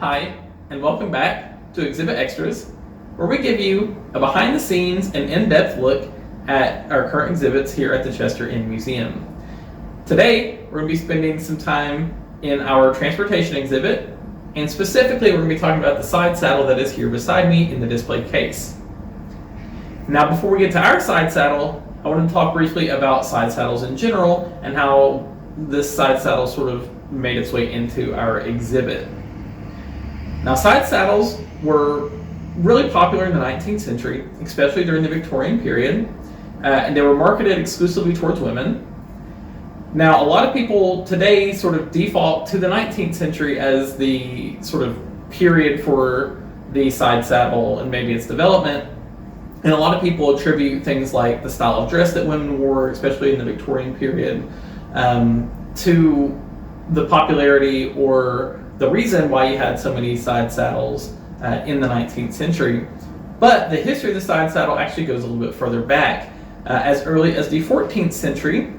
Hi, and welcome back to Exhibit Extras, where we give you a behind-the-scenes and in-depth look at our current exhibits here at the Chester Inn Museum. Today, we're going to be spending some time in our transportation exhibit, and specifically we're going to be talking about the side saddle that is here beside me in the display case. Now, before we get to our side saddle, I want to talk briefly about side saddles in general and how this side saddle sort of made its way into our exhibit. Now, side saddles were really popular in the 19th century, especially during the Victorian period, and they were marketed exclusively towards women. Now, a lot of people today sort of default to the 19th century as the sort of period for the side saddle and maybe its development. And a lot of people attribute things like the style of dress that women wore, especially in the Victorian period, to the popularity or the reason why you had so many side saddles in the 19th century. But the history of the side saddle actually goes a little bit further back. As early as the 14th century,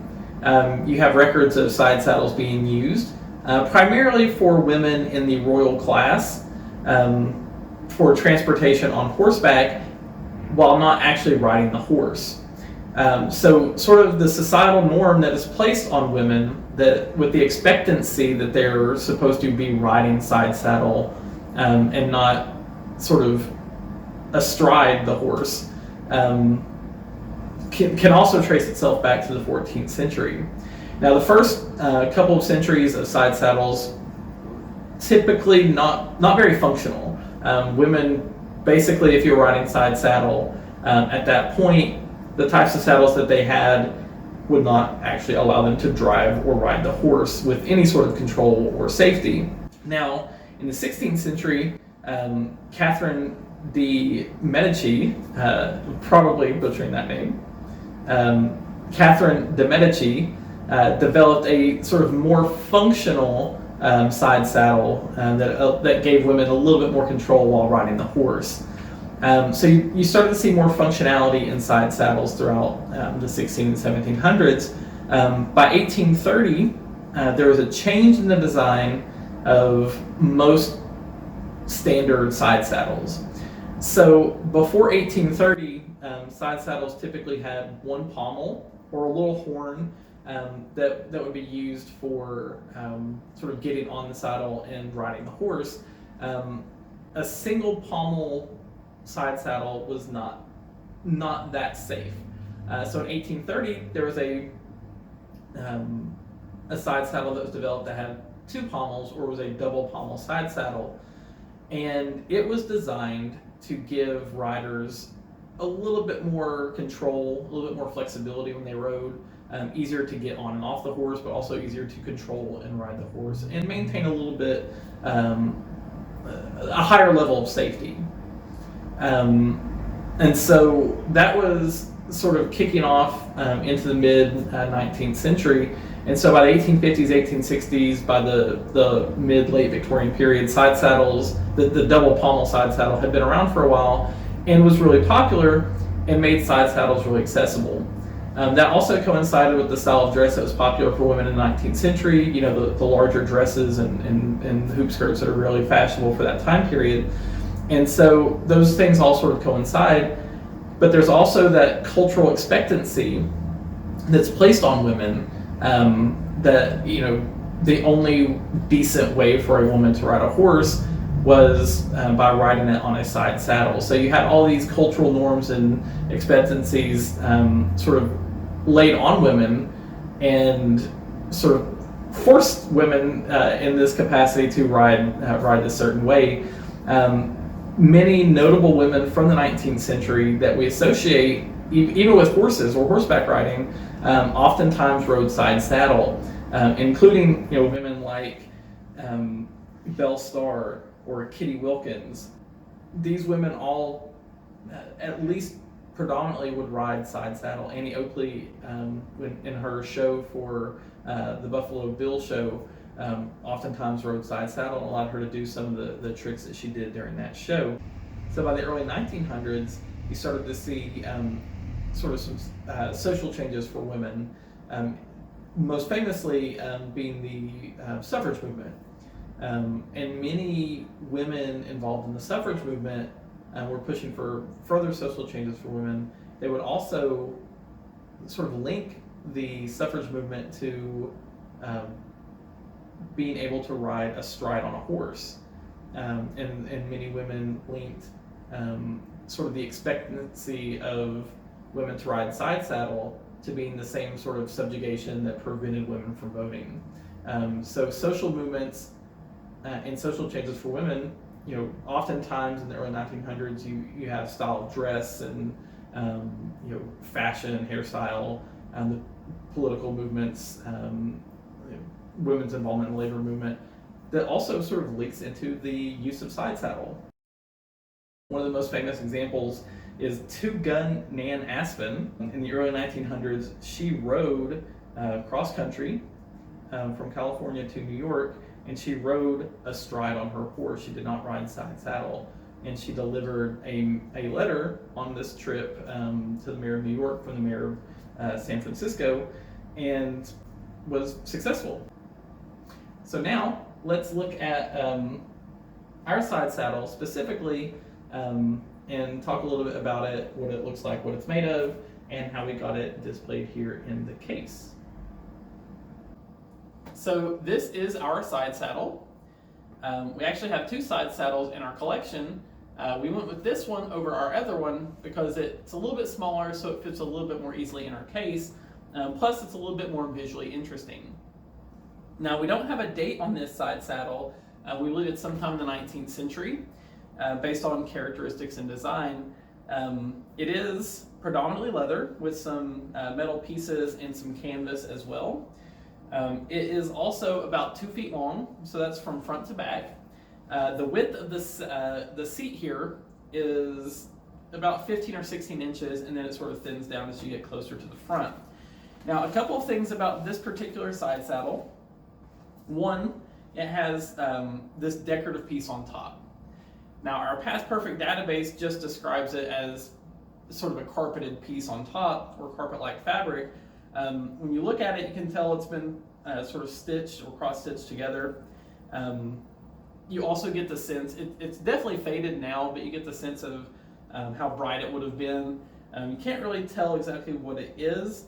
you have records of side saddles being used, primarily for women in the royal class, for transportation on horseback, while not actually riding the horse. So sort of the societal norm that is placed on women, that with the expectancy that they're supposed to be riding side saddle and not sort of astride the horse, can also trace itself back to the 14th century. Now, the first couple of centuries of side saddles, typically not very functional. Women, basically, if you were riding side saddle at that point, the types of saddles that they had would not actually allow them to drive or ride the horse with any sort of control or safety. Now, in the 16th century, Catherine de Medici, probably butchering that name, Catherine de Medici developed a sort of more functional side saddle that gave women a little bit more control while riding the horse. So you started to see more functionality in side saddles throughout the 16 and 1700s. By 1830, there was a change in the design of most standard side saddles. So before 1830, side saddles typically had one pommel or a little horn that would be used for sort of getting on the saddle and riding the horse. A single pommel side saddle was not that safe. So in 1830, there was a side saddle that was developed that had two pommels, or was a double pommel side saddle, and it was designed to give riders a little bit more control, a little bit more flexibility when they rode, easier to get on and off the horse, but also easier to control and ride the horse, and maintain a little bit a higher level of safety. And so that was sort of kicking off into the mid 19th century. And so by the 1850s, 1860s, by the mid-late Victorian period, side saddles, the double pommel side saddle had been around for a while and was really popular and made side saddles really accessible. That also coincided with the style of dress that was popular for women in the 19th century, you know, the larger dresses and hoop skirts that are really fashionable for that time period. And so those things all sort of coincide, but there's also that cultural expectancy that's placed on women, that, you know, the only decent way for a woman to ride a horse was by riding it on a side saddle. So you had all these cultural norms and expectancies sort of laid on women and sort of forced women in this capacity to ride a certain way. Many notable women from the 19th century that we associate, even with horses or horseback riding, oftentimes rode side saddle, including, you know, women like Belle Starr or Kitty Wilkins. These women all, at least predominantly, would ride side saddle. Annie Oakley, in her show for the Buffalo Bill show, oftentimes rode side saddle and allowed her to do some of the tricks that she did during that show. So by the early 1900s, you started to see sort of some social changes for women, most famously being the suffrage movement. And many women involved in the suffrage movement were pushing for further social changes for women. They would also sort of link the suffrage movement to being able to ride astride on a horse. And many women linked sort of the expectancy of women to ride side saddle to being the same sort of subjugation that prevented women from voting. So social movements and social changes for women, oftentimes in the early 1900s, you have style of dress and fashion, hairstyle, the political movements, women's involvement in the labor movement, that also sort of links into the use of side saddle. One of the most famous examples is two-gun Nan Aspen. In the early 1900s, she rode cross country from California to New York, and she rode astride on her horse. She did not ride side saddle. And she delivered a letter on this trip to the mayor of New York from the mayor of San Francisco, and was successful. So now let's look at our side saddle specifically, and talk a little bit about it, what it looks like, what it's made of, and how we got it displayed here in the case. So this is our side saddle. We actually have two side saddles in our collection. We went with this one over our other one because it's a little bit smaller, so it fits a little bit more easily in our case. Plus, it's a little bit more visually interesting. Now, we don't have a date on this side saddle. We believe it's sometime in the 19th century, based on characteristics and design. It is predominantly leather with some metal pieces and some canvas as well. It is also about 2 feet long, so that's from front to back. The width of the seat here is about 15 or 16 inches, and then it sort of thins down as you get closer to the front. Now, a couple of things about this particular side saddle. One, it has this decorative piece on top. Now, our Past Perfect database just describes it as sort of a carpeted piece on top, or carpet-like fabric. When you look at it, you can tell it's been sort of stitched or cross-stitched together. You also get the sense, it's definitely faded now, but you get the sense of how bright it would have been. You can't really tell exactly what it is.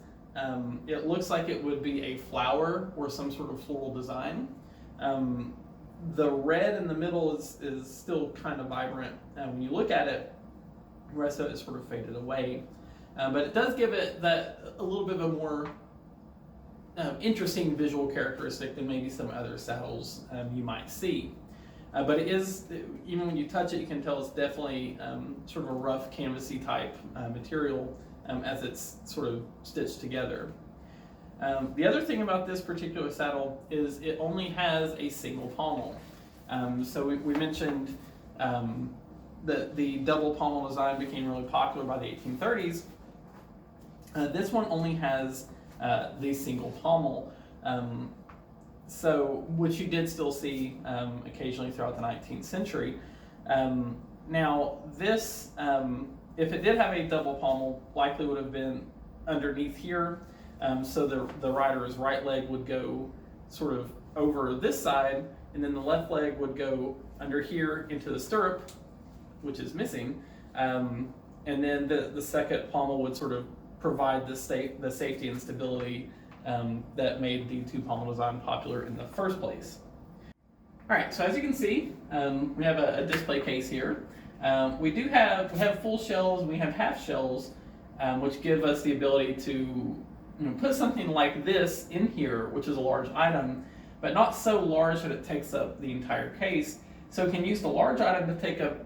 It looks like it would be a flower or some sort of floral design. The red in the middle is still kind of vibrant when you look at it. The rest of it is sort of faded away. But it does give it a little bit of a more interesting visual characteristic than maybe some other saddles you might see. But it is, even when you touch it, you can tell it's definitely sort of a rough canvasy type material as it's sort of stitched together. The other thing about this particular saddle is it only has a single pommel. So we mentioned that the double pommel design became really popular by the 1830s. This one only has the single pommel, which you did still see occasionally throughout the 19th century. Now this, if it did have a double pommel, likely would have been underneath here. So the rider's right leg would go sort of over this side, and then the left leg would go under here into the stirrup, which is missing. And then the second pommel would sort of provide the safety and stability that made the two pommel design popular in the first place. All right, so as you can see, we have a display case here. We have full shelves, we have half shelves, which give us the ability to put something like this in here, which is a large item, but not so large that it takes up the entire case. So we can use the large item to take up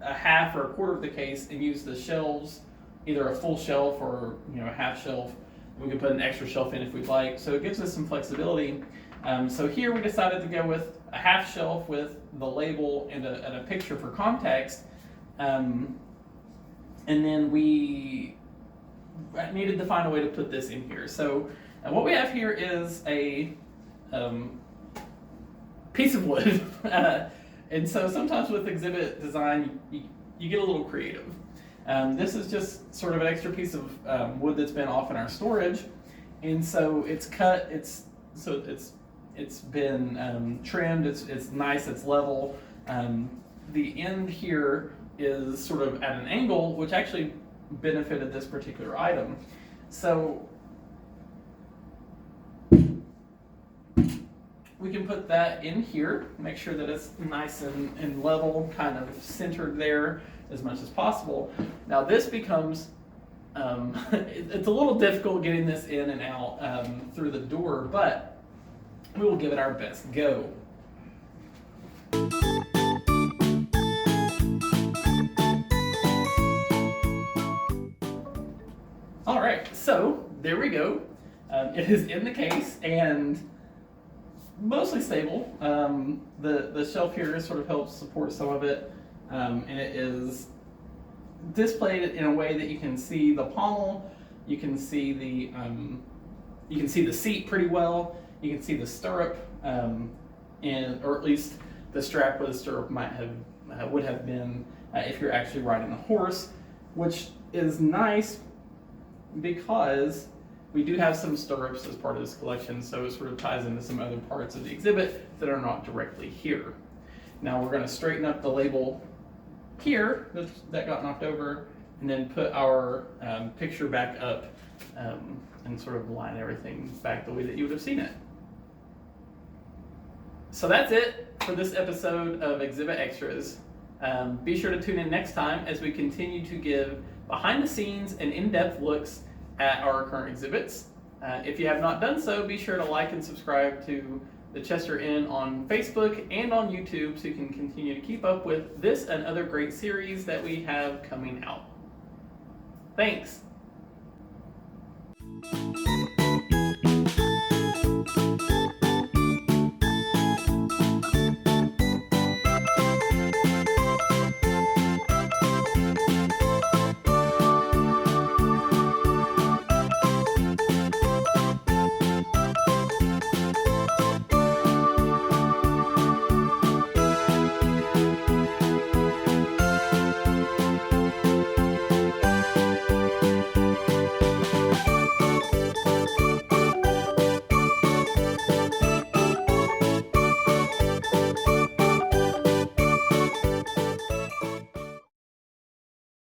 a half or a quarter of the case, and use the shelves, either a full shelf or a half shelf. We can put an extra shelf in if we'd like. So it gives us some flexibility. So here we decided to go with a half shelf with the label and a picture for context. And then we needed to find a way to put this in here. So what we have here is a piece of wood. And so sometimes with exhibit design, you get a little creative. This is just sort of an extra piece of wood that's been off in our storage. And so it's cut, it's It's been trimmed. It's nice. It's level. The end here is sort of at an angle, which actually benefited this particular item. So we can put that in here, make sure that it's nice and level, kind of centered there as much as possible. Now this becomes, it's a little difficult getting this in and out through the door, but we will give it our best go. All right, so there we go. It is in the case and mostly stable. The shelf here sort of helps support some of it, and it is displayed in a way that you can see the pommel, you can see the seat pretty well, you can see the stirrup, or at least the strap where the stirrup would have been if you're actually riding a horse, which is nice because we do have some stirrups as part of this collection, so it sort of ties into some other parts of the exhibit that are not directly here. Now we're going to straighten up the label here that got knocked over, and then put our picture back up and sort of line everything back the way that you would have seen it. So that's it for this episode of Exhibit Extras. Be sure to tune in next time as we continue to give behind the scenes and in-depth looks at our current exhibits. If you have not done so, be sure to like and subscribe to the Chester Inn on Facebook and on YouTube so you can continue to keep up with this and other great series that we have coming out. Thanks.